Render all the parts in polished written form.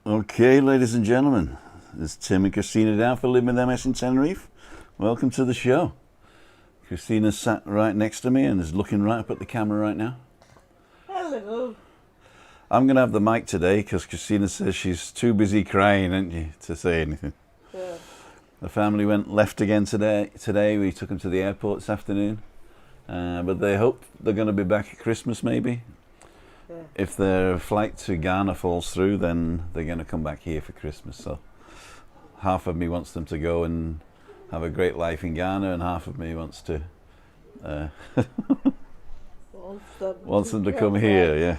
Okay, ladies and gentlemen, this is Tim and Christina down for Living with MS in Tenerife. Welcome to the show. Christina's sat right next to me and is looking right up at the camera right now. Hello. I'm going to have the mic today because Christina says she's too busy crying, isn't she, to say anything. Yeah. The family left again today. We took them to the airport this afternoon. But they hope they're going to be back at Christmas maybe. Yeah. If their flight to Ghana falls through, then they're going to come back here for Christmas. So half of me wants them to go and have a great life in Ghana, and half of me wants to wants them to come here. Yeah.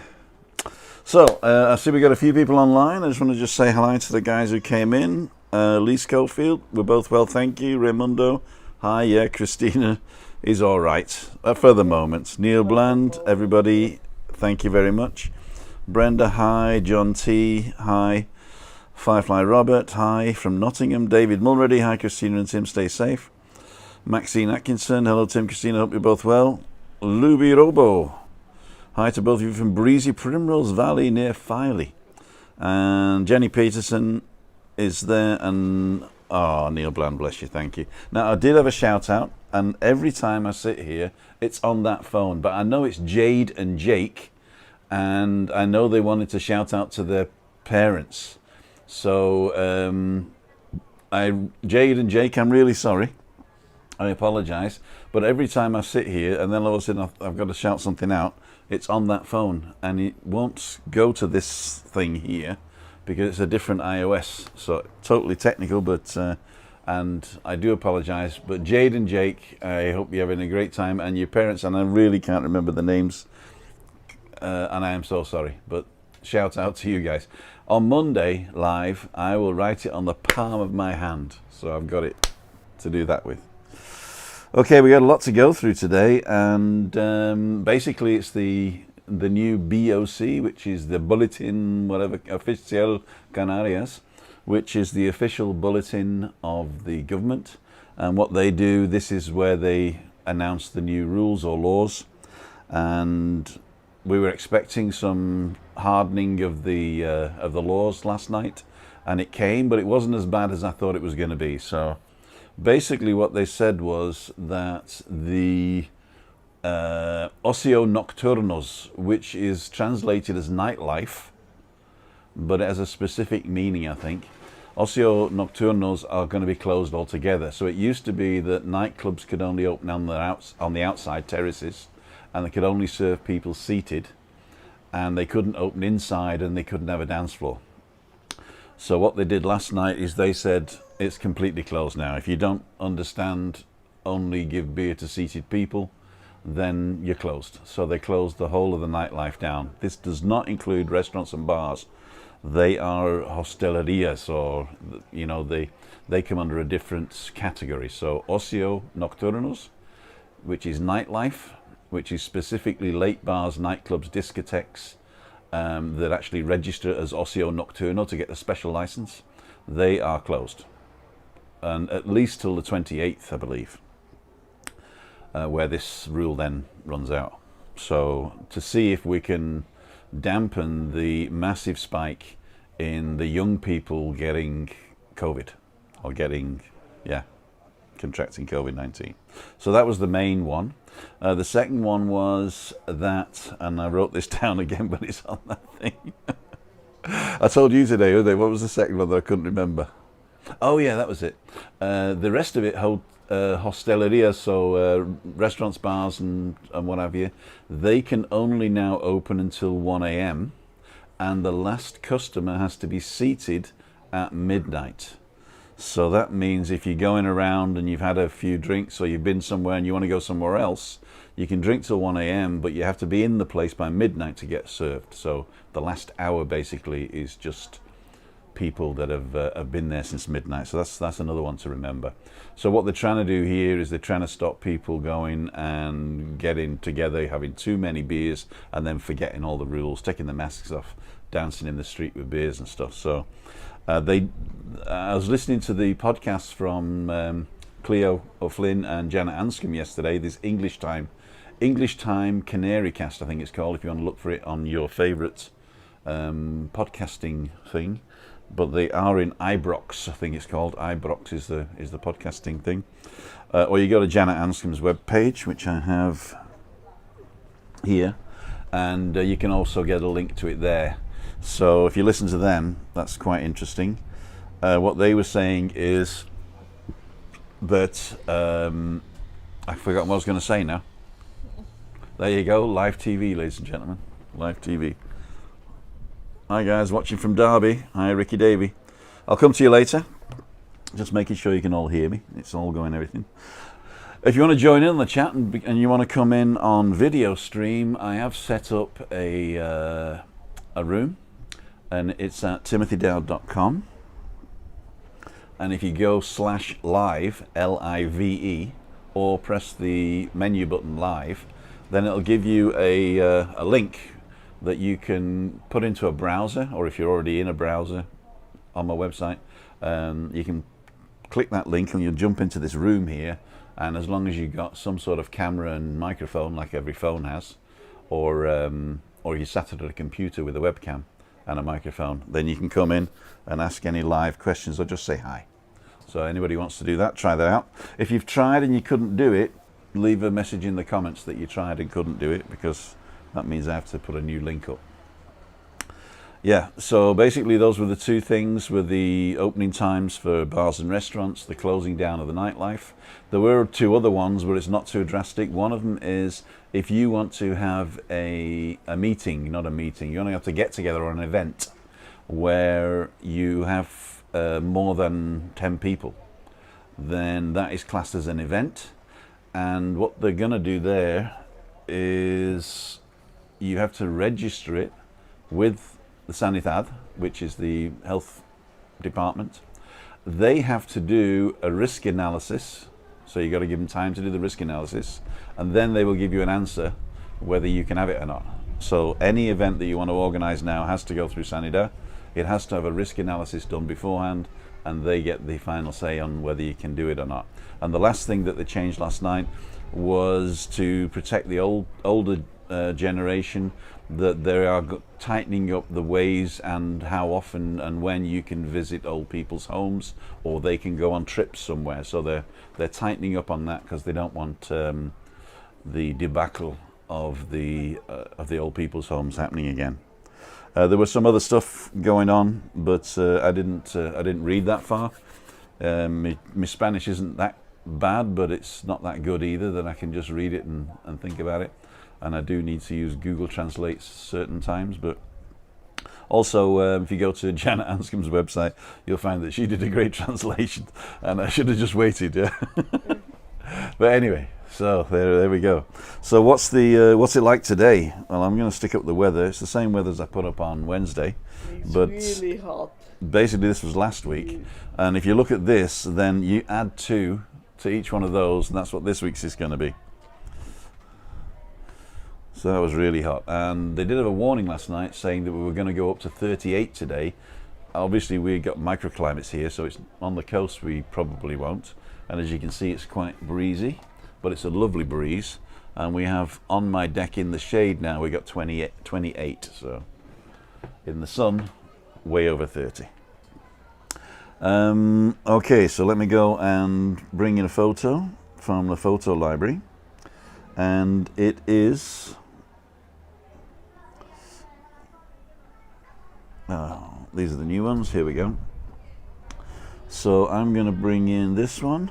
So I see we got a few people online. I just want to say hi to the guys who came in. Lee Schofield, we're both well, thank you. Raimundo, hi. Yeah, Christina is all right for the moment. Neil Bland, everybody, thank you very much. Brenda, hi. John T, hi. Firefly Robert, hi from Nottingham. David Mulready, hi. Christina and Tim, stay safe. Maxine Atkinson, hello Tim, Christina, hope you're both well. Luby Robo, hi to both of you from breezy Primrose Valley near Filey. And Jenny Peterson is there, and Neil Bland, bless you, thank you. Now I did have a shout out, and every time I sit here it's on that phone, but I know it's Jade and Jake, and I know they wanted to shout out to their parents. So Jade and Jake, I'm really sorry, I apologise, but every time I sit here and then all of a sudden I've got to shout something out, it's on that phone and it won't go to this thing here because it's a different iOS, so totally technical, but and I do apologise. But Jade and Jake, I hope you're having a great time, and your parents, and I really can't remember the names, and I am so sorry, but shout out to you guys. On Monday live, I will write it on the palm of my hand, so I've got it to do that with. Okay, we got a lot to go through today, and basically it's the new BOC, which is the Bulletin, whatever, Oficial Canarias, which is the official bulletin of the government. And what they do, this is where they announce the new rules or laws. And we were expecting some hardening of the laws last night, and it came, but it wasn't as bad as I thought it was going to be. So basically what they said was that the ocio nocturnos, which is translated as nightlife, but it has a specific meaning, I think. Ocio nocturnos are going to be closed altogether. So it used to be that nightclubs could only open on the outside terraces, and they could only serve people seated, and they couldn't open inside, and they couldn't have a dance floor. So what they did last night is they said it's completely closed now. If you don't understand only give beer to seated people, then you're closed. So they closed the whole of the nightlife down. This does not include restaurants and bars. They are hostelerias, or they come under a different category. So ocio nocturnos, which is nightlife, which is specifically late bars, nightclubs, discotheques that actually register as ocio nocturno to get a special license, they are closed, and at least till the 28th, I believe, where this rule then runs out. So to see if we can dampen the massive spike in the young people getting COVID, or contracting COVID-19. So that was the main one. The second one was that, and I wrote this down again, but it's on that thing. I told you today, what was the second one that I couldn't remember? Oh yeah, that was it. The rest of it, hosteleria, so restaurants, bars and what have you, they can only now open until 1 a.m. and the last customer has to be seated at midnight. So that means if you're going around and you've had a few drinks, or you've been somewhere and you want to go somewhere else, you can drink till 1 a.m, but you have to be in the place by midnight to get served. So the last hour basically is just people that have been there since midnight. So that's another one to remember. So what they're trying to do here is they're trying to stop people going and getting together, having too many beers, and then forgetting all the rules, taking the masks off, dancing in the street with beers and stuff. So I was listening to the podcast from Cleo O'Flynn and Janet Anscombe yesterday, this English Time Canary Cast, I think it's called, if you want to look for it on your favourite podcasting thing. but they are in Ibrox. I think it's called Ibrox is the podcasting thing. Or you go to Janet Anscombe's webpage, which I have here, and you can also get a link to it there. So if you listen to them, that's quite interesting. What they were saying is that I forgot what I was going to say now. There you go, live TV, ladies and gentlemen, live TV. Hi guys, watching from Derby. Hi Ricky Davey. I'll come to you later. Just making sure you can all hear me. It's all going everything. If you want to join in on the chat and you want to come in on video stream, I have set up a room, and it's at timothydowd.com. And if you go /live, L-I-V-E, or press the menu button live, then it'll give you a link that you can put into a browser, or if you're already in a browser on my website, you can click that link and you'll jump into this room here. And as long as you've got some sort of camera and microphone, like every phone has, or you sat at a computer with a webcam and a microphone, then you can come in and ask any live questions or just say hi. So anybody who wants to do that, try that out. If you've tried and you couldn't do it, leave a message in the comments that you tried and couldn't do it, because that means I have to put a new link up. Yeah, so basically those were the two things, with the opening times for bars and restaurants, the closing down of the nightlife. There were two other ones, but it's not too drastic. One of them is if you want to have a meeting, not a meeting, you only have to get together on an event where you have more than 10 people, then that is classed as an event. And what they're going to do there is you have to register it with the Sanidad, which is the health department. They have to do a risk analysis, so you got to give them time to do the risk analysis, and then they will give you an answer whether you can have it or not. So any event that you want to organize now has to go through Sanidad. It has to have a risk analysis done beforehand, and they get the final say on whether you can do it or not. And the last thing that they changed last night was to protect the older generation, that they are tightening up the ways and how often and when you can visit old people's homes, or they can go on trips somewhere. So they're tightening up on that, because they don't want the debacle of the old people's homes happening again. There was some other stuff going on, but I didn't read that far. My Spanish isn't that bad, but it's not that good either that I can just read it and think about it. And I do need to use Google Translate certain times. But also, if you go to Janet Anscombe's website, you'll find that she did a great translation, and I should have just waited. Yeah. But anyway, so there we go. So what's it like today? Well, I'm going to stick up the weather. It's the same weather as I put up on Wednesday, but really hot. Basically this was last week. And if you look at this, then you add 2 to each one of those, and that's what this week's is going to be. So that was really hot, and they did have a warning last night saying that we were going to go up to 38 today. Obviously we got microclimates here, so it's on the coast we probably won't, and as you can see it's quite breezy, but it's a lovely breeze. And we have on my deck in the shade now, we got 28, so in the sun way over 30. Okay, so let me go and bring in a photo from the photo library, and it is these are the new ones. Here we go. So I'm going to bring in this one.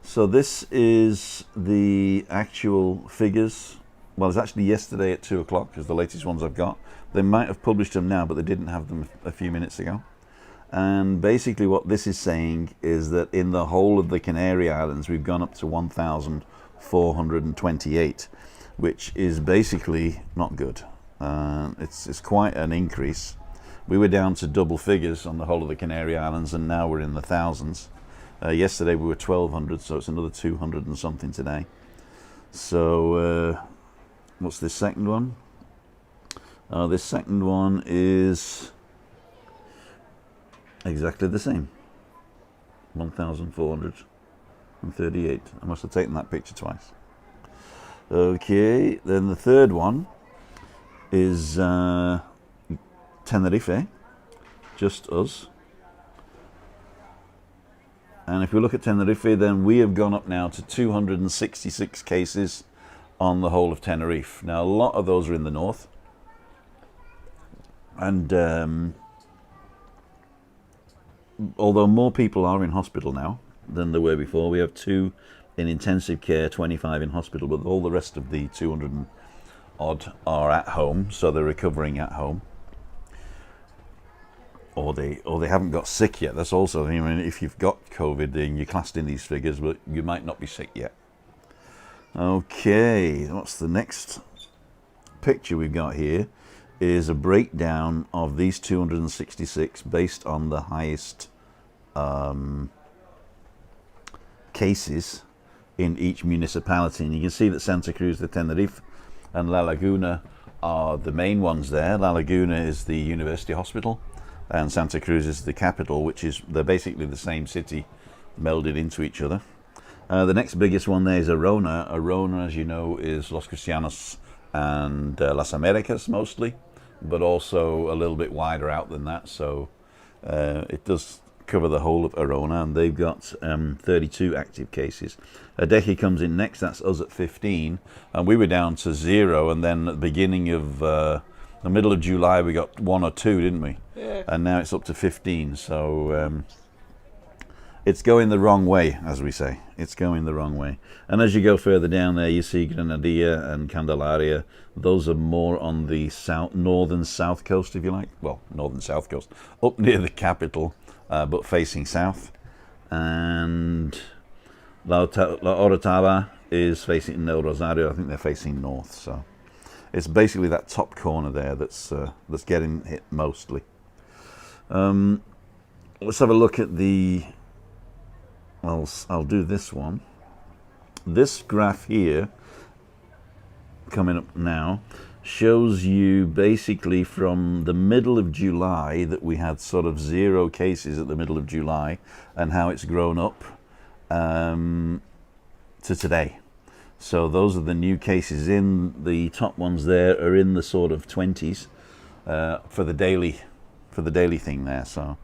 So this is the actual figures. Well, it's actually yesterday at 2 o'clock, because the latest ones I've got. They might have published them now, but they didn't have them a few minutes ago. And basically what this is saying is that in the whole of the Canary Islands, we've gone up to 1,428, which is basically not good. It's quite an increase. We were down to double figures on the whole of the Canary Islands, and now we're in the thousands. Yesterday we were 1,200, so it's another 200 and something today. So what's this second one? This second one is exactly the same, 1,438. I must have taken that picture twice. Okay, then the third one is 10 Tenerife, just us. And if we look at Tenerife, then we have gone up now to 266 cases on the whole of Tenerife. Now, a lot of those are in the north. And although more people are in hospital now than there were before, we have 2 in intensive care, 25 in hospital, but all the rest of the 200 and odd are at home, so they're recovering at home. Or they haven't got sick yet. That's also, I mean, if you've got COVID, then you're classed in these figures, but you might not be sick yet. Okay, what's the next picture we've got here? Is a breakdown of these 266 based on the highest cases in each municipality. And you can see that Santa Cruz de Tenerife and La Laguna are the main ones there. La Laguna is the university hospital, and Santa Cruz is the capital, which is, they're basically the same city melded into each other. The next biggest one there is Arona. Arona, as you know, is Los Cristianos and Las Americas mostly, but also a little bit wider out than that, so it does cover the whole of Arona, and they've got 32 active cases. Adeje comes in next, that's us at 15, and we were down to 0, and then at the beginning of the middle of July we got 1 or 2, didn't we? Yeah. And now it's up to 15, so it's going the wrong way, as we say. It's going the wrong way. And as you go further down there, you see Granadilla and Candelaria. Those are more on the northern south coast, if you like. Well, northern south coast, up near the capital, but facing south. And La Orotava is facing El Rosario. I think they're facing north. So it's basically that top corner there that's getting hit mostly. Let's have a look at the... I'll do this one. This graph here, coming up now, shows you basically from the middle of July that we had sort of 0 cases at the middle of July, and how it's grown up to today. So those are the new cases. In the top ones there are in the sort of 20s for the daily thing there. So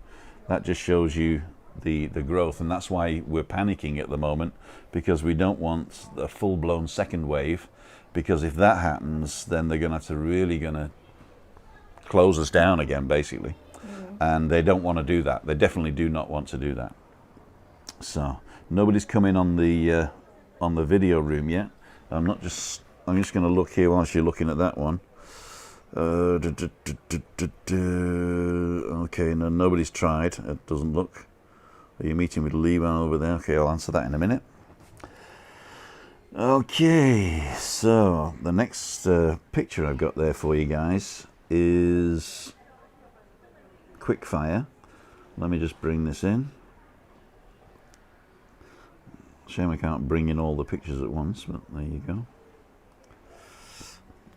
that just shows you the growth, and that's why we're panicking at the moment, because we don't want a full-blown second wave, because if that happens, then they're going to really close us down again, basically. And they don't want to do that. They definitely do not want to do that. So nobody's come in on the video room yet. I'm just going to look here whilst you're looking at that one. Okay, no, nobody's tried. It doesn't look. Are you meeting with Lee over there? Okay, I'll answer that in a minute. Okay, so the next picture I've got there for you guys is quickfire. Let me just bring this in. Shame I can't bring in all the pictures at once, but there you go.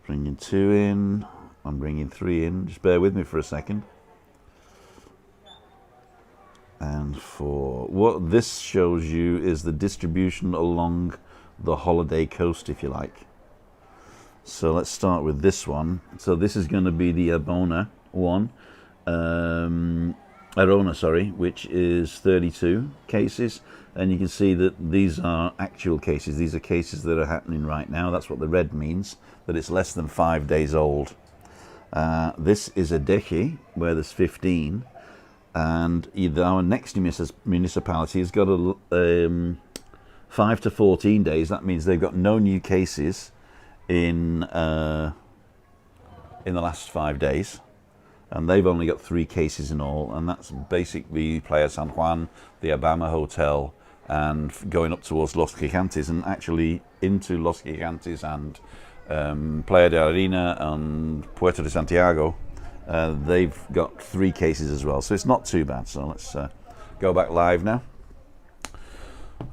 Bringing 2 in. I'm bringing 3 in. Just bear with me for a second. And for what this shows you is the distribution along the holiday coast, if you like. So let's start with this one. So this is going to be the Arona one, which is 32 cases. And you can see that these are actual cases. These are cases that are happening right now. That's what the red means, that it's less than 5 days old. This is Adeje, where there's 15. And our next municipality has got 5 to 14 days. That means they've got no new cases in the last 5 days, and they've only got 3 cases in all, and that's basically Playa San Juan, the Abama Hotel, and going up towards Los Gigantes, and actually into Los Gigantes and Playa de Arena and Puerto de Santiago. They've got 3 cases as well, so it's not too bad. So let's go back live now.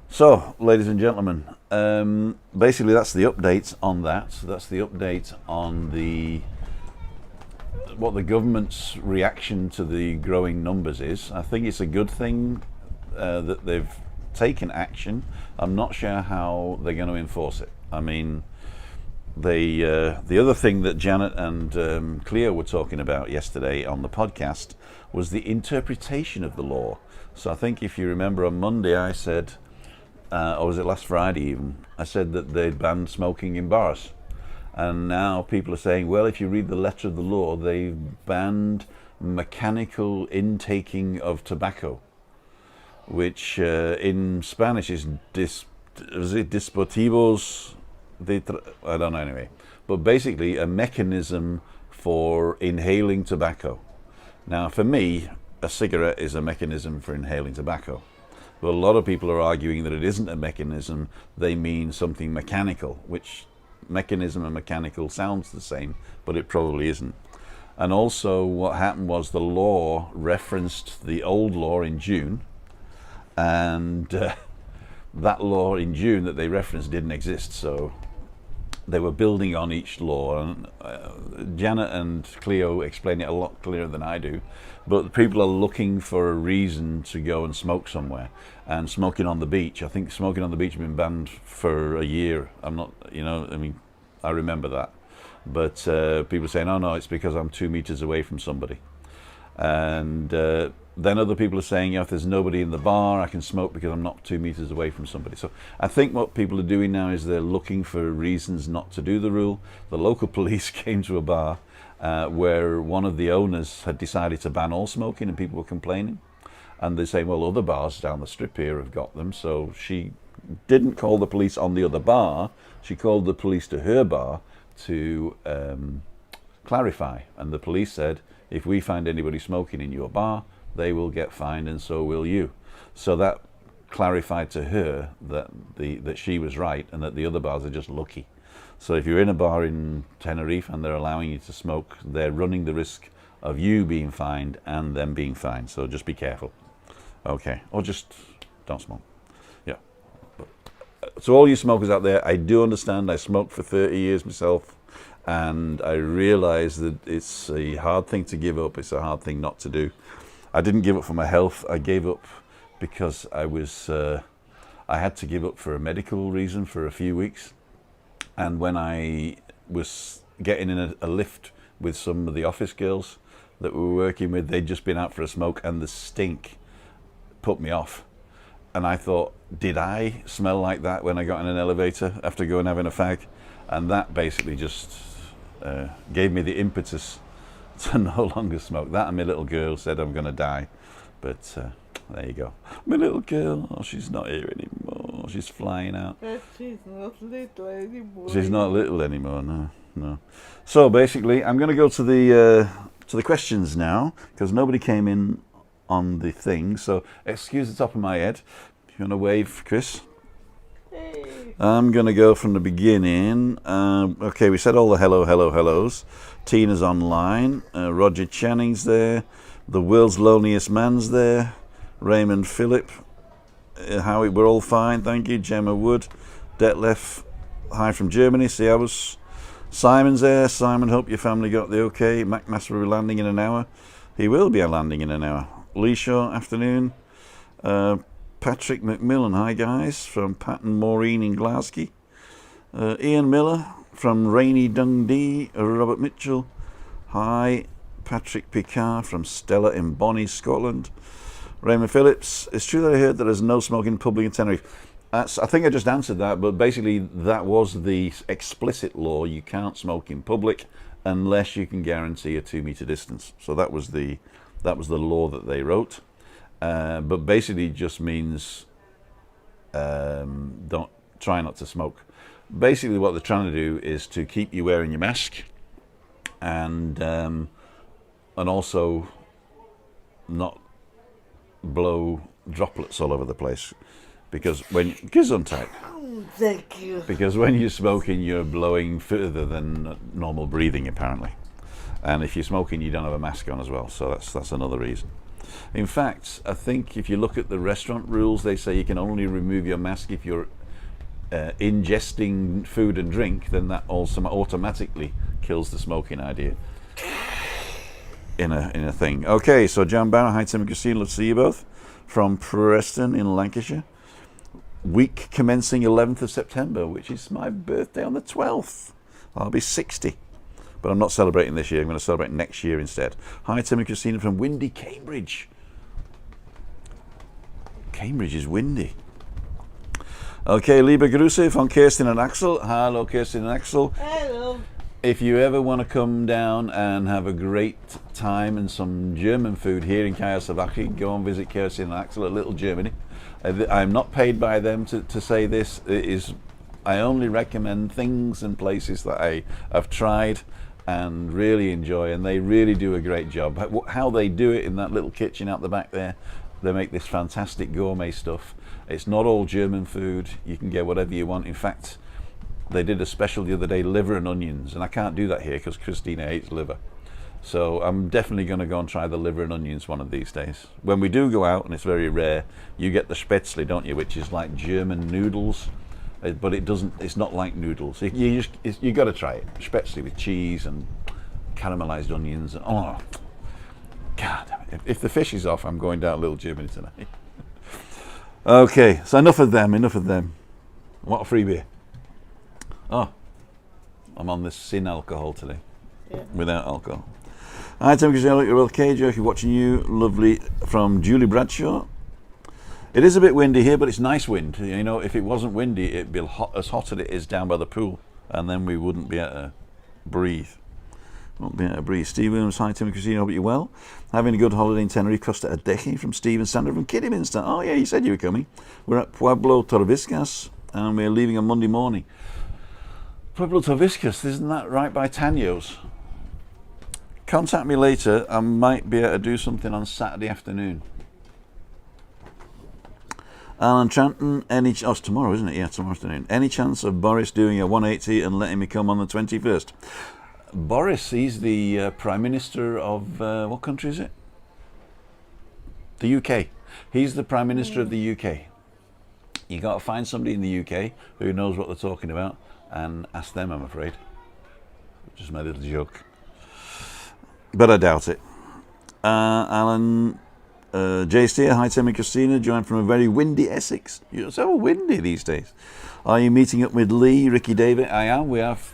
So, ladies and gentlemen, basically that's the update on that. So that's the update on what the government's reaction to the growing numbers is. I think it's a good thing that they've taken action. I'm not sure how they're going to enforce it. I mean, the other thing that Janet and Cleo were talking about yesterday on the podcast was the interpretation of the law. So I think if you remember on Monday I said, or was it last Friday even, I said that they'd banned smoking in bars. And now people are saying, well, if you read the letter of the law, they've banned mechanical intaking of tobacco, which in Spanish is dispositivos de I don't know anyway. But basically a mechanism for inhaling tobacco. Now for me, a cigarette is a mechanism for inhaling tobacco. But a lot of people are arguing that it isn't a mechanism, they mean something mechanical, which mechanism and mechanical sounds the same, but it probably isn't. And also what happened was the law referenced the old law in June, and that law in June that they referenced didn't exist, so they were building on each law. And Janet and Cleo explain it a lot clearer than I do, but people are looking for a reason to go and smoke somewhere. And smoking on the beach, I think smoking on the beach has been banned for a year. I'm not, I remember that. But people are saying, oh no, it's because I'm 2 meters away from somebody. And then other people are saying, if there's nobody in the bar, I can smoke because I'm not 2 meters away from somebody. So I think what people are doing now is they're looking for reasons not to do the rule. The local police came to a bar where one of the owners had decided to ban all smoking, and people were complaining. And they're saying, well, other bars down the strip here have got them. So she didn't call the police on the other bar. She called the police to her bar to clarify. And the police said, if we find anybody smoking in your bar, they will get fined, and so will you. So that clarified to her that she was right, and that the other bars are just lucky. So if you're in a bar in Tenerife and they're allowing you to smoke, they're running the risk of you being fined and them being fined. So just be careful. Okay, or just don't smoke. Yeah. So all you smokers out there, I do understand. I smoked for 30 years myself, and I realize that it's a hard thing to give up. It's a hard thing not to do. I didn't give up for my health. I gave up because I had to give up for a medical reason for a few weeks. And when I was getting in a lift with some of the office girls that we were working with, they'd just been out for a smoke, and the stink put me off. And I thought, did I smell like that when I got in an elevator after going having a fag? And that basically just gave me the impetus to no longer smoke. That, and my little girl said I'm going to die. But there you go. My little girl, she's not here anymore. She's flying out. She's not little anymore. She's not little anymore, no. So basically, I'm going to go to the questions now, because nobody came in on the thing. So excuse the top of my head. If you want to wave, Chris. Hey. I'm going to go from the beginning. Okay, we said all the hellos. Tina's online. Roger Channing's there. The world's loneliest man's there. Raymond Phillip. Howie, we're all fine, thank you. Gemma Wood. Detlef, hi from Germany. See, I was. Simon's there. Simon, hope your family got the okay. McMaster will be landing in an hour. He will be landing in an hour. Lee Shaw, afternoon. Patrick McMillan, hi guys, from Pat and Maureen in Glasgow. Ian Miller from rainy Dundee. Robert Mitchell, hi. Patrick Picard from Stella in Bonnie, Scotland. Raymond Phillips, it's true that I heard that there's no smoking in public in Tenerife. I think I just answered that, but basically that was the explicit law. You can't smoke in public unless you can guarantee a 2 meter distance. So that was the law that they wrote. But basically it just means don't try not to smoke. Basically what they're trying to do is to keep you wearing your mask, and also not blow droplets all over the place, because when Gesundheit. Thank you. Because when you're smoking, you're blowing further than normal breathing, apparently. And if you're smoking, you don't have a mask on as well, so that's another reason. In fact, I think if you look at the restaurant rules, they say you can only remove your mask if you're ingesting food and drink. Then that also automatically kills the smoking idea in a thing. Okay, so John Barrow, hi Tim and Christine, let's see you both. From Preston in Lancashire. Week commencing 11th of September, which is my birthday on the 12th. I'll be 60. But I'm not celebrating this year. I'm going to celebrate next year instead. Hi, Tim and Christina from windy Cambridge. Cambridge is windy. Okay, liebe Grüße von Kirsten and Axel. Hello, Kirsten and Axel. Hello. If you ever want to come down and have a great time and some German food here in Kayasavaki, go and visit Kirsten and Axel at Little Germany. I'm not paid by them to say this. I only recommend things and places that I have tried and really enjoy, and they really do a great job. How they do it in that little kitchen out the back there, they make this fantastic gourmet stuff. It's not all German food. You can get whatever you want. In fact, they did a special the other day, liver and onions, and I can't do that here because Christina hates liver. So I'm definitely going to go and try the liver and onions one of these days. When we do go out, and it's very rare, you get the Spätzle, don't you, which is like German noodles, but it's not like noodles. You got to try it. Spätzle with cheese and caramelized onions. Oh, God, if the fish is off, I'm going down Little Germany tonight. Okay, so enough of them. What a free beer. Oh, I'm on this sin alcohol today. Yeah. Without alcohol. Hi, Tim, you're okay, Joe, watching you. Lovely from Julie Bradshaw. It is a bit windy here, but it's nice wind. You know, if it wasn't windy, it'd be as hot as it is down by the pool, and then we wouldn't be able to breathe. Steve Williams, hi, Tim and Christina, hope you're well. Having a good holiday in Tenerife, Costa Adeje, from Steve and Sandra from Kidderminster. Oh yeah, you said you were coming. We're at Pueblo Torviscas, and we're leaving on Monday morning. Pueblo Torviscas, isn't that right by Tanyo's? Contact me later. I might be able to do something on Saturday afternoon. Alan Tranton, it's tomorrow, isn't it? Yeah, tomorrow afternoon. Any chance of Boris doing a 180 and letting me come on the 21st? Boris, he's the Prime Minister of, what country is it? The UK. He's the Prime Minister of the UK. You got to find somebody in the UK who knows what they're talking about and ask them, I'm afraid. Just my little joke. But I doubt it. Alan J. Steer, hi Tim and Christina, joined from a very windy Essex. You're so windy these days. Are you meeting up with Lee, Ricky David? I am. We have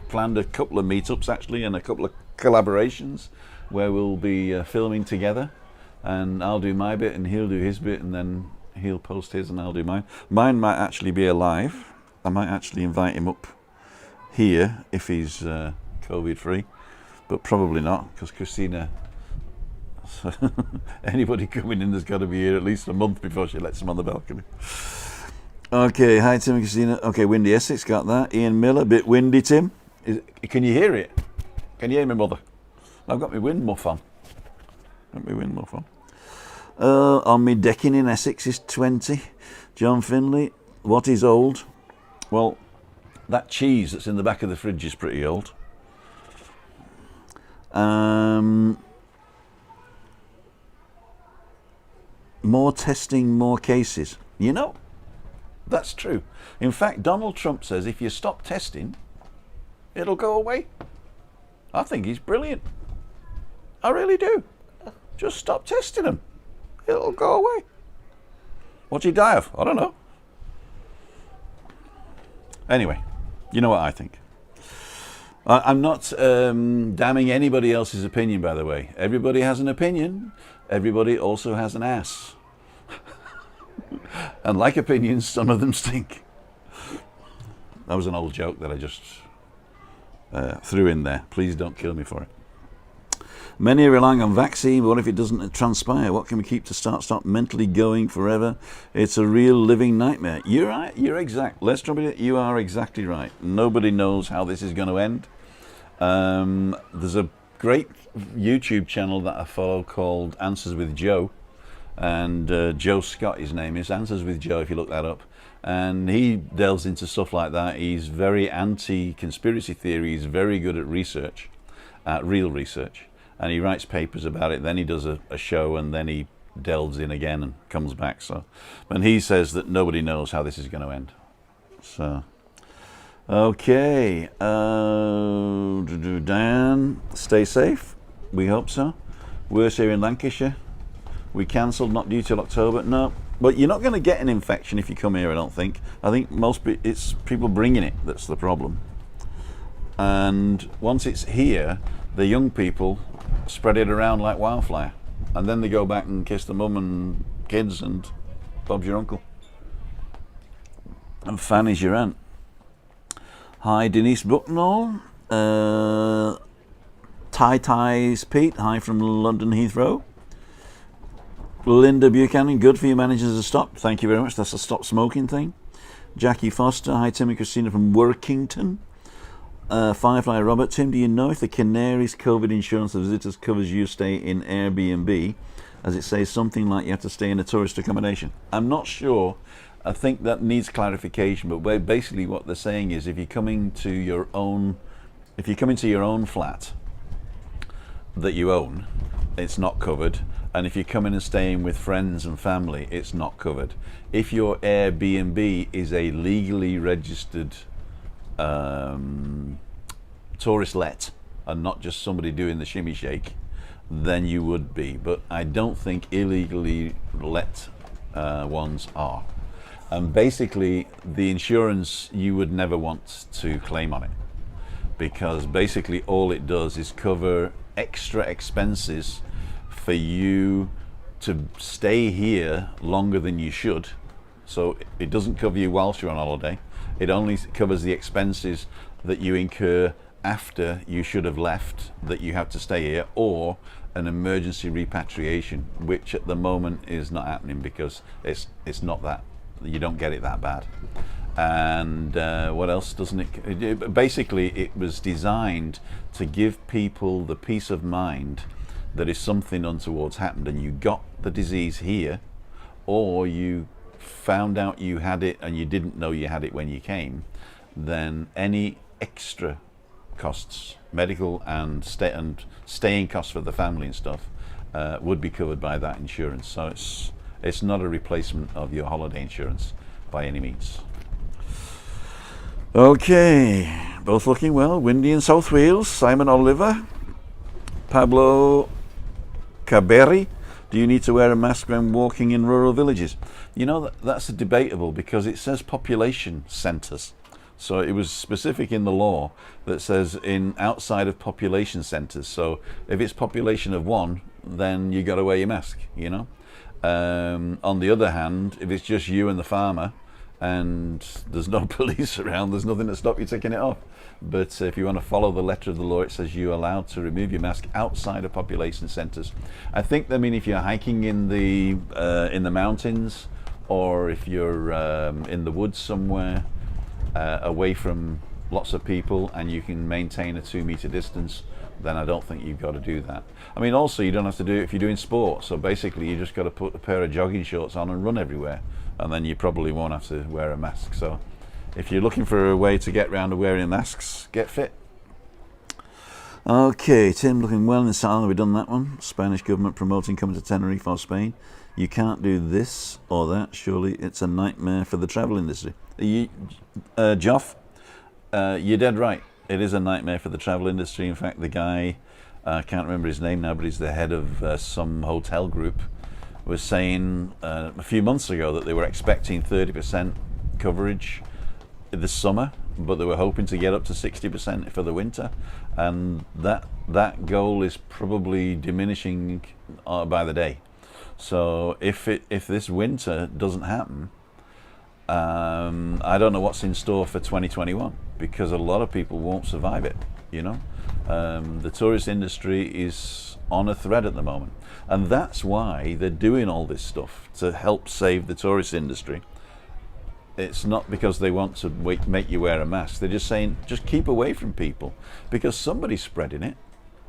planned a couple of meetups actually, and a couple of collaborations where we'll be filming together, and I'll do my bit and he'll do his bit, and then he'll post his and I'll do mine. Mine might actually be alive. I might actually invite him up here if he's COVID free, but probably not, because Christina, anybody coming in has got to be here at least a month before she lets him on the balcony. Okay, hi Tim and Christina. Okay, windy Essex, got that. Ian Miller, bit windy, Tim. Can you hear it? Can you hear me, mother? I've got my wind muff on. On me decking in Essex is 20. John Finley, what is old? Well, that cheese that's in the back of the fridge is pretty old. More testing, more cases. You know, that's true. In fact, Donald Trump says if you stop testing, it'll go away. I think he's brilliant. I really do. Just stop testing them. It'll go away. What'd he die of? I don't know. Anyway, you know what I think. I'm not damning anybody else's opinion, by the way. Everybody has an opinion. Everybody also has an ass. And like opinions, some of them stink. That was an old joke that I just threw in there. Please don't kill me for it. Many are relying on vaccine, but what if it doesn't transpire? What can we keep to stop mentally going forever? It's a real living nightmare. You're right. You're exact. Let's jump in. You are exactly right. Nobody knows how this is going to end. There's a great YouTube channel that I follow called Answers with Joe, and Joe Scott, his name is, Answers with Joe, if you look that up. And he delves into stuff like that. He's very anti-conspiracy theory. He's very good at research, real research. And he writes papers about it, then he does a show, and then he delves in again and comes back. So, and he says that nobody knows how this is going to end. So, okay. Dan, stay safe. We hope so. Worse here in Lancashire. We cancelled, not due till October. No, but you're not going to get an infection if you come here, I don't think. I think it's people bringing it that's the problem. And once it's here, the young people spread it around like wildfire, and then they go back and kiss the mum and kids, and Bob's your uncle, and Fanny's your aunt. Hi, Denise Bucknall. Ties Pete. Hi from London Heathrow. Linda Buchanan. Good for you managers to stop. Thank you very much. That's a stop smoking thing. Jackie Foster. Hi, Tim and Christina from Workington. Firefly Robert. Tim, do you know if the Canaries COVID insurance of visitors covers you stay in Airbnb, as it says something like you have to stay in a tourist accommodation? I'm not sure. I think that needs clarification, but basically what they're saying is if you come into your own flat that you own, it's not covered, and if you come in and staying with friends and family, it's not covered. If your Airbnb is a legally registered tourist let and not just somebody doing the shimmy shake, then you would be, but I don't think illegally let ones are. And basically the insurance, you would never want to claim on it, because basically all it does is cover extra expenses for you to stay here longer than you should. So it doesn't cover you whilst you're on holiday. It only covers the expenses that you incur after you should have left, that you have to stay here, or an emergency repatriation, which at the moment is not happening because it's not that, you don't get it that bad. And what else doesn't it? Basically, it was designed to give people the peace of mind that if something untoward's happened and you got the disease here, or you found out you had it and you didn't know you had it when you came, then any extra costs, medical and staying costs for the family and stuff, would be covered by that insurance. So it's not a replacement of your holiday insurance by any means. Okay, both looking well. Windy in South Wales. Simon Oliver. Pablo Caberi. Do you need to wear a mask when walking in rural villages? You know, that's debatable because it says population centres. So it was specific in the law that says in outside of population centres. So if it's population of 1, then you got to wear your mask, you know. On the other hand, if it's just you and the farmer and there's no police around, there's nothing to stop you taking it off. But if you want to follow the letter of the law, it says you're allowed to remove your mask outside of population centres. I think, I mean, if you're hiking in the mountains, or if you're in the woods somewhere away from lots of people and you can maintain a 2-metre distance, then I don't think you've got to do that. I mean, also you don't have to do it if you're doing sport. So basically you just got to put a pair of jogging shorts on and run everywhere, and then you probably won't have to wear a mask. So if you're looking for a way to get around to wearing masks, get fit. Okay, Tim, looking well in Salah. We've done that one. Spanish government promoting coming to Tenerife or Spain. You can't do this or that. Surely it's a nightmare for the travel industry. Joff, you're dead right. It is a nightmare for the travel industry. In fact, the guy, I can't remember his name now, but he's the head of some hotel group, was saying a few months ago that they were expecting 30% coverage this summer, but they were hoping to get up to 60% for the winter, and that goal is probably diminishing by the day. So if this winter doesn't happen, I don't know what's in store for 2021, because a lot of people won't survive it, you know. The tourist industry is on a thread at the moment, and that's why they're doing all this stuff to help save the tourist industry. It's not because they want to make you wear a mask. They're just saying, just keep away from people, because somebody's spreading it.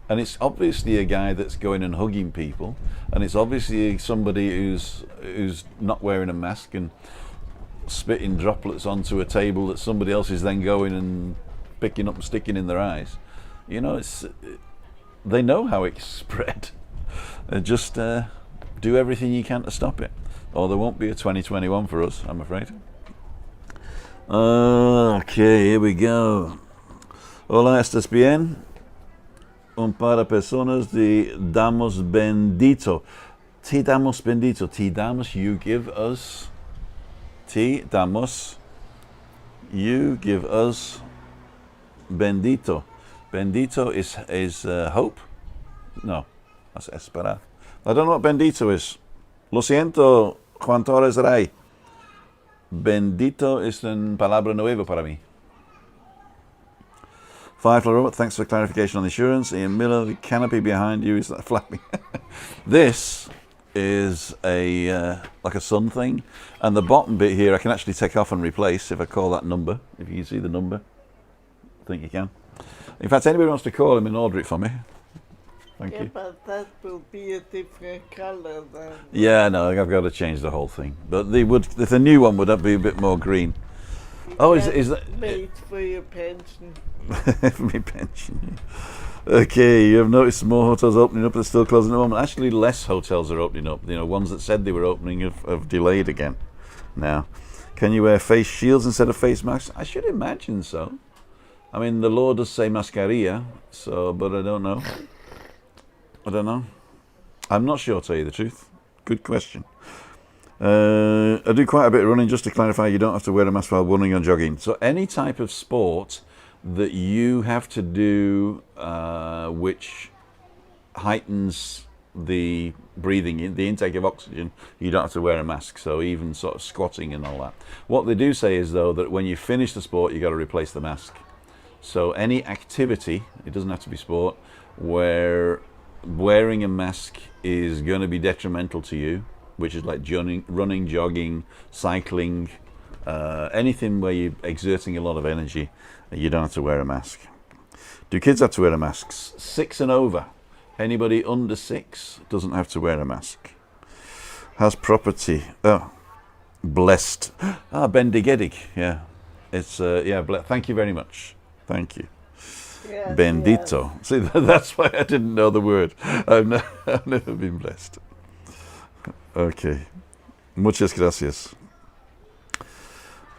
And it's obviously a guy that's going and hugging people, and it's obviously somebody who's not wearing a mask and spitting droplets onto a table that somebody else is then going and picking up and sticking in their eyes. You know, they know how it's spread. Just do everything you can to stop it, or there won't be a 2021 for us, I'm afraid. Okay, here we go. Hola, ¿estás bien? Un par de personas de damos bendito. Te damos bendito. Te damos, you give us. Te damos, you give us Bendito. Bendito is hope? No, that's esperar. I don't know what bendito is. Lo siento, Juan Torres Rey. Bendito es una palabra nueva para mí. Firefly Robert, thanks for clarification on the insurance. Ian Miller, the canopy behind you is that flapping. This is a like a sun thing, and the bottom bit here I can actually take off and replace if I call that number. If you can see the number, I think you can. In fact, anybody wants to call him and order it for me. Thank Yeah, you. but that will be a different color then. Yeah, no, I've got to change the whole thing. But they would, if the new one would be a bit more green. Oh, is that Made for your pension. for me pension? Okay, you have noticed more hotels opening up. They're still closing at the moment. Actually, less hotels are opening up. You know, ones that said they were opening have delayed again. Now, can you wear face shields instead of face masks? I should imagine so. I mean, the law does say mascarilla, so, but I don't know. I don't know. I'm not sure, to tell you the truth. Good question. I do quite a bit of running. Just to clarify, you don't have to wear a mask while running or jogging. So any type of sport that you have to do which heightens the breathing in, the intake of oxygen, you don't have to wear a mask. So even sort of squatting and all that. What they do say is, though, that when you finish the sport, you've got to replace the mask. So any activity, it doesn't have to be sport, where wearing a mask is going to be detrimental to you, which is like running, jogging, cycling, anything where you're exerting a lot of energy, you don't have to wear a mask. Do kids have to wear a mask? 6 and over. Anybody under 6 doesn't have to wear a mask. Has property. Oh, blessed. Ah, bendigedig. Yeah. It's, yeah, thank you very much. Thank you. Yes, Bendito. yes. See, that's why I didn't know the word. I've never been blessed. Okay. Muchas gracias.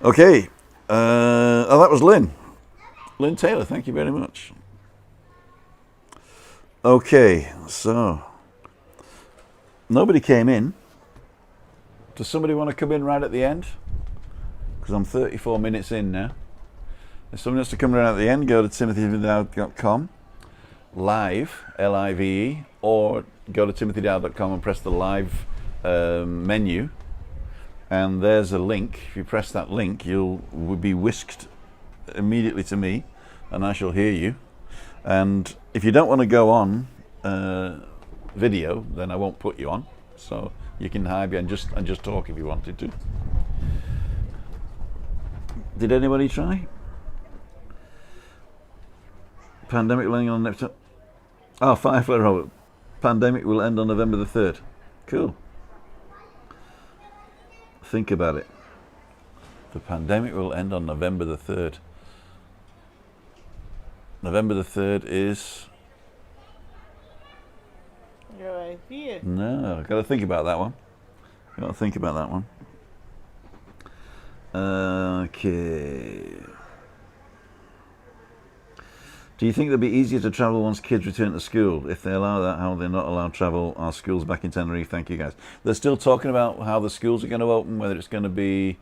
Okay. Oh, that was Lynn. Lynn Taylor, thank you very much. Okay, so nobody came in. Does somebody want to come in right at the end? Because I'm 34 minutes in now. If someone wants to come right at the end, go to timothydow.com, live, L-I-V-E, or go to timothydow.com and press the live menu, and there's a link. If you press that link, you'll be whisked immediately to me, and I shall hear you. And if you don't want to go on video, then I won't put you on. So you can hide and just talk if you wanted to. Did anybody try? Pandemic will end on Neptune. Oh, Firefly Robert. Pandemic will end on November the 3rd. Cool. Think about it. The pandemic will end on November the 3rd. November the 3rd is... Your idea. No, I've got to think about that one. Got to think about that one. Okay. Do you think it'll be easier to travel once kids return to school? If they allow that, how will they not allow travel? Our schools back in Tenerife? Thank you, guys. They're still talking about how the schools are going to open, whether it's going to be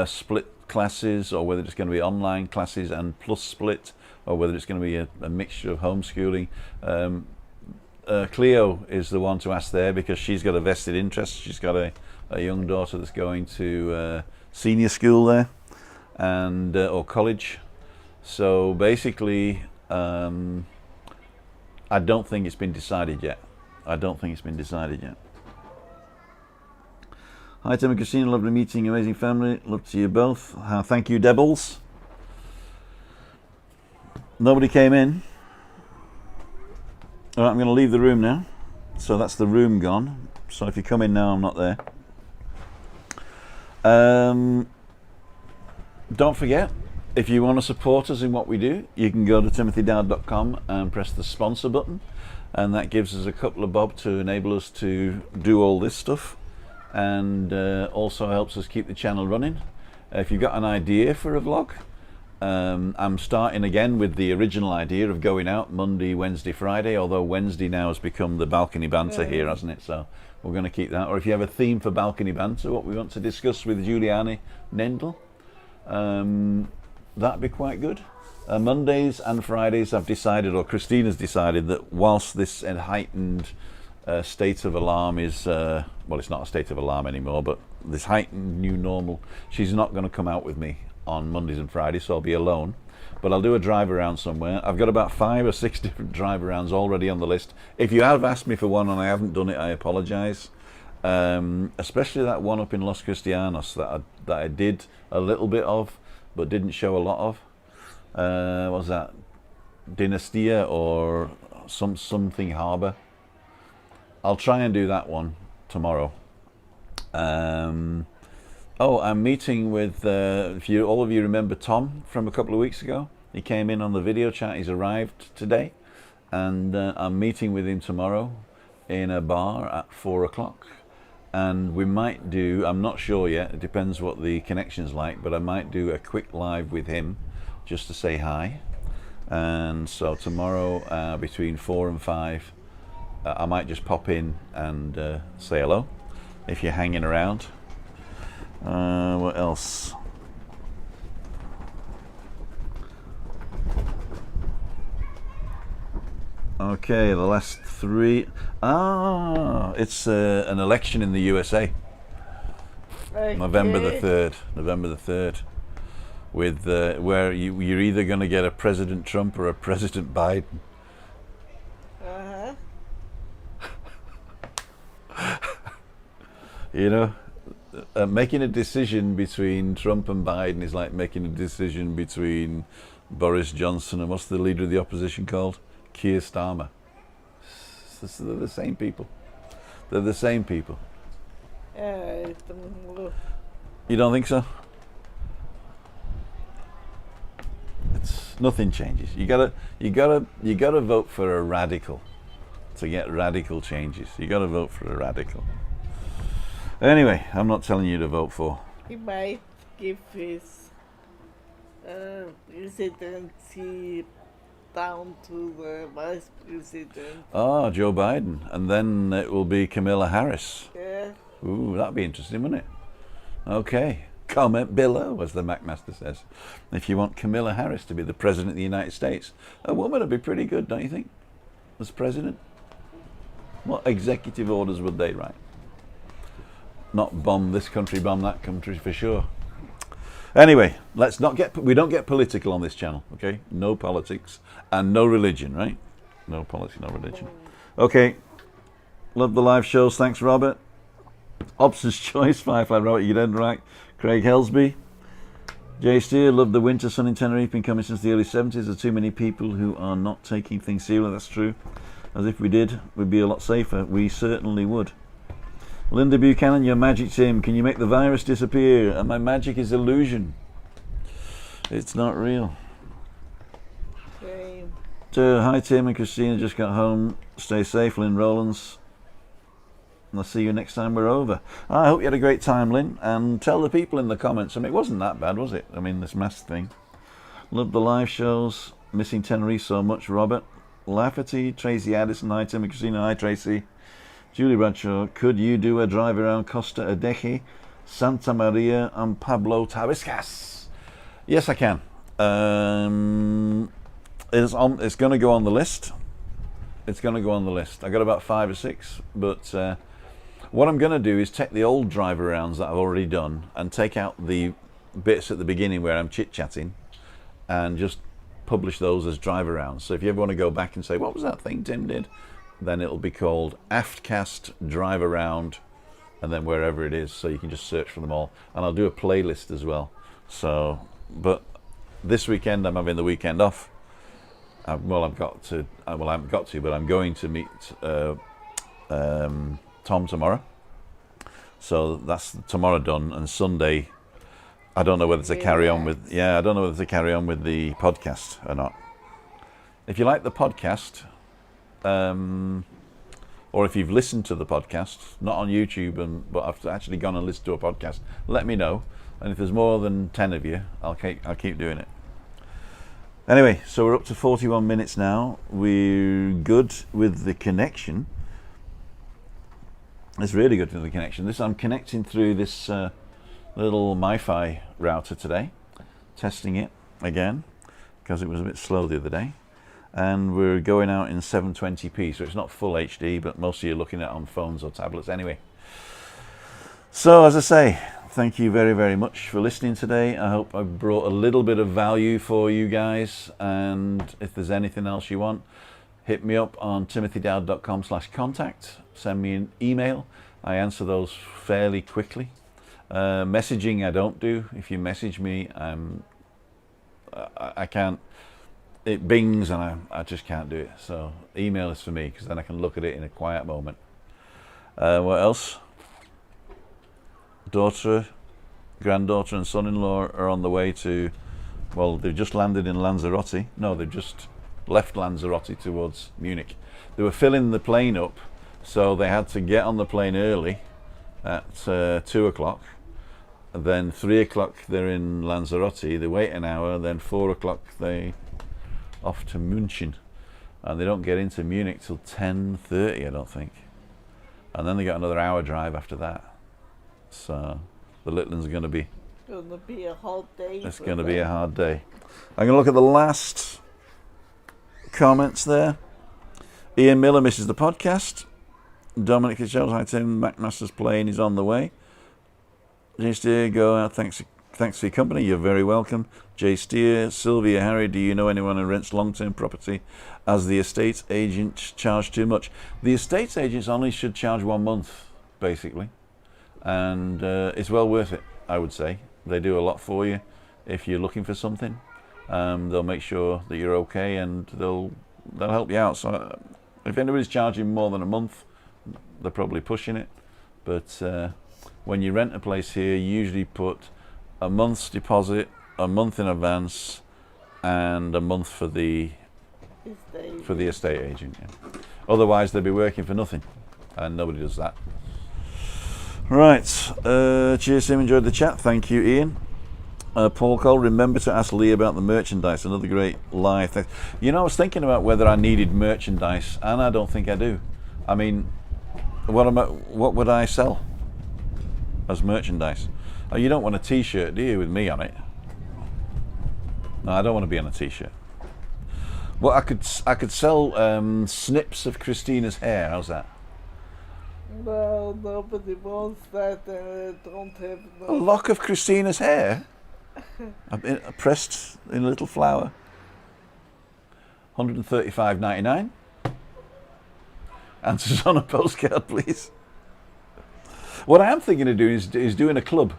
split classes or whether it's going to be online classes and plus split, or whether it's going to be a mixture of homeschooling. Cleo is the one to ask there because she's got a vested interest. She's got a young daughter that's going to senior school there and or college. So basically, I don't think it's been decided yet. I don't think it's been decided yet. Hi Tim and Christina, lovely meeting, amazing family. Love to you both. Thank you, Debbles. Nobody came in. All right, I'm going to leave the room now. So that's the room gone. So if you come in now, I'm not there. Don't forget, if you want to support us in what we do, you can go to timothydow.com and press the sponsor button, and that gives us a couple of bob to enable us to do all this stuff, and also helps us keep the channel running. If you've got an idea for a vlog, I'm starting again with the original idea of going out Monday, Wednesday, Friday, although Wednesday now has become the balcony banter here, hasn't it? So we're going to keep that. Or if you have a theme for balcony banter, what we want to discuss with Giuliani Nendel, that'd be quite good. Mondays and Fridays, I've decided, or Christina's decided, that whilst this heightened state of alarm is, well, it's not a state of alarm anymore, but this heightened new normal, she's not going to come out with me on Mondays and Fridays, so I'll be alone. But I'll do a drive around somewhere. I've got about 5 or 6 different drive arounds already on the list. If you have asked me for one and I haven't done it, I apologise. Especially that one up in Los Cristianos that I did a little bit of, but didn't show a lot of. What was that? Dinastia or something harbour. I'll try and do that one tomorrow. Oh, I'm meeting with, if you all of you remember Tom from a couple of weeks ago. He came in on the video chat. He's arrived today, and I'm meeting with him tomorrow in a bar at 4 o'clock. And we might do, I'm not sure yet, it depends what the connection's like, but I might do a quick live with him just to say hi. And so tomorrow between 4 and 5, I might just pop in and say hello if you're hanging around. What else? Okay, the last 3. It's an election in the USA. Okay. November the 3rd. With where you're either going to get a President Trump or a President Biden. You know, making a decision between Trump and Biden is like making a decision between Boris Johnson and what's the leader of the opposition called? Keir Starmer. They're the same people. They're the same people. I don't know. You don't think so? Nothing changes. You gotta vote for a radical to get radical changes. You gotta vote for a radical. Anyway, I'm not telling you to vote for. He might give his presidency down to the vice president. Ah, Joe Biden, and then it will be Kamala Harris. Yeah. Ooh, that'd be interesting, wouldn't it? Okay. Comment below, as the MacMaster says, if you want Kamala Harris to be the President of the United States. A woman would be pretty good, don't you think, as President? What executive orders would they write? Not bomb this country, bomb that country for sure. Anyway, we don't get political on this channel, okay? No politics and no religion, right? No politics, no religion. Okay, love the live shows, thanks Robert. Hobson's Choice, Firefly Robert, you did right. Craig Helsby, Jay Steer, love the winter sun in Tenerife, been coming since the early 70s. There are too many people who are not taking things seriously, that's true. As if we did, we'd be a lot safer. We certainly would. Linda Buchanan, your magic Tim, can you make the virus disappear? And my magic is illusion. It's not real. Same. Hi Tim and Christina, just got home. Stay safe, Lynn Rowlands. And I'll see you next time we're over. I hope you had a great time, Lynn, and tell the people in the comments. I mean, it wasn't that bad, was it? I mean, this mask thing. Love the live shows. Missing Tenerife so much, Robert. Lafferty, Tracy Addison, hi Tim and Christina, hi Tracy. Julie Bradshaw, could you do a drive around Costa Adeje, Santa Maria and Pablo Tabascas? Yes, I can. It's going to go on the list. It's going to go on the list. I got about 5 or 6, but what I'm going to do is take the old drive arounds that I've already done and take out the bits at the beginning where I'm chit-chatting and just publish those as drive arounds. So if you ever want to go back and say, what was that thing Tim did? Then it'll be called Aftcast Drive Around, and then wherever it is, so you can just search for them all. And I'll do a playlist as well. So, but this weekend I'm having the weekend off. I haven't got to, but I'm going to meet Tom tomorrow. So that's tomorrow done, and Sunday, I don't know whether to carry on with, I don't know whether to carry on with the podcast or not. If you like the podcast, or if you've listened to the podcast, not on YouTube, but I've actually gone and listened to a podcast, let me know. And if there's more than 10 of you, I'll keep doing it. Anyway, so we're up to 41 minutes now. We're good with the connection. It's really good with the connection. I'm connecting through this little MiFi router today, testing it. again, because it was a bit slow the other day. And we're going out in 720p, so it's not full HD, but most of you are looking at it on phones or tablets anyway. So, as I say, thank you very, very much for listening today. I hope I've brought a little bit of value for you guys, and if there's anything else you want, hit me up on timothydowd.com/contact. Send me an email. I answer those fairly quickly. Messaging I don't do. If you message me, I can't. It bings and I just can't do it. So email is for me, because then I can look at it in a quiet moment. What else? Daughter, granddaughter and son-in-law are on the way to, well, they've just landed in Lanzarote. No, they've just left Lanzarote towards Munich. They were filling the plane up, so they had to get on the plane early at 2 o'clock. Then 3 o'clock they're in Lanzarote, they wait an hour, then 4 o'clock they off to München, and they don't get into Munich till 10:30, I don't think, and then they got another hour drive after that. So the little ones are going to be a hard day. It's going to be a hard day. I'm going to look at the last comments there. Ian Miller misses the podcast. Dominic Fitzgerald, hi Tim, McMaster's plane is on the way. Jay Steer, go out, thanks for your company, you're very welcome. Jay Steer, Sylvia, Harry, do you know anyone who rents long-term property as the estate agent charge too much? The estate agents only should charge 1 month, basically. And it's well worth it, I would say. They do a lot for you if you're looking for something. They'll make sure that you're okay, and they'll help you out. So if anybody's charging more than a month, they're probably pushing it. But when you rent a place here, you usually put a month's deposit, a month in advance, and a month for the estate agent. Yeah. Otherwise, they'll be working for nothing, and nobody does that. Right, cheers Tim, enjoyed the chat, thank you Ian. Paul Cole, remember to ask Lee about the merchandise, another great lie. You know, I was thinking about whether I needed merchandise, and I don't think I do. I mean, what would I sell as merchandise? Oh, you don't want a t-shirt, do you, with me on it? No, I don't want to be on a t-shirt. Well, I could sell snips of Christina's hair, how's that? Well, nobody wants that. Don't have no. A lock of Christina's hair, pressed in a little flower. $135.99. Answers on a postcard, please. What I am thinking of doing is doing a club.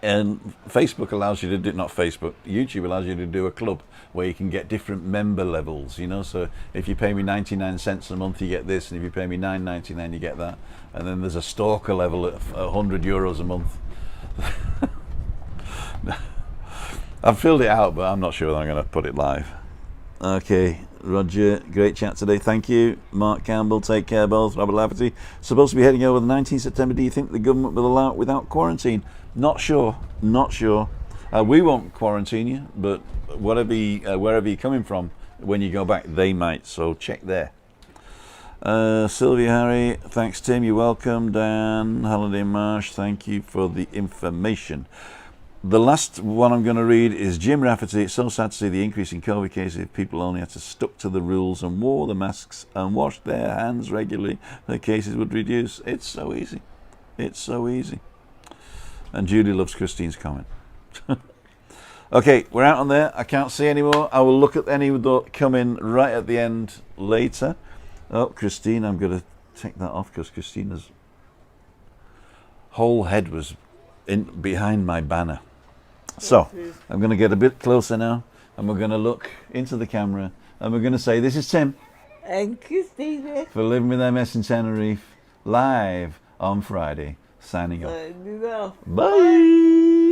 And Facebook allows you to do, not Facebook, YouTube allows you to do a club where you can get different member levels, you know. So if you pay me 99 cents a month, you get this, and if you pay me $9.99, you get that. And then there's a stalker level at €100 a month. I've filled it out, but I'm not sure that I'm going to put it live. Okay, Roger, great chat today, thank you. Mark Campbell, take care both. Robert Lafferty, supposed to be heading over the 19th September. Do you think the government will allow it without quarantine? Not sure. We won't quarantine you, but wherever you're coming from, when you go back, they might, so check there. Sylvia Harry, thanks Tim, you're welcome. Dan Halliday Marsh, thank you for the information. The last one I'm going to read is Jim Rafferty. It's so sad to see the increase in COVID cases. If people only had to stuck to the rules and wore the masks and washed their hands regularly, the cases would reduce. It's so easy. It's so easy. And Judy loves Christine's comment. Okay, we're out on there. I can't see any more. I will look at any that come in right at the end later. Oh, Christine, I'm going to take that off because Christina's whole head was behind my banner. So, I'm going to get a bit closer now, and we're going to look into the camera, and we're going to say, this is Tim. And Christina. For Living with MS in Tenerife, live on Friday. Signing off. Signing off. Bye.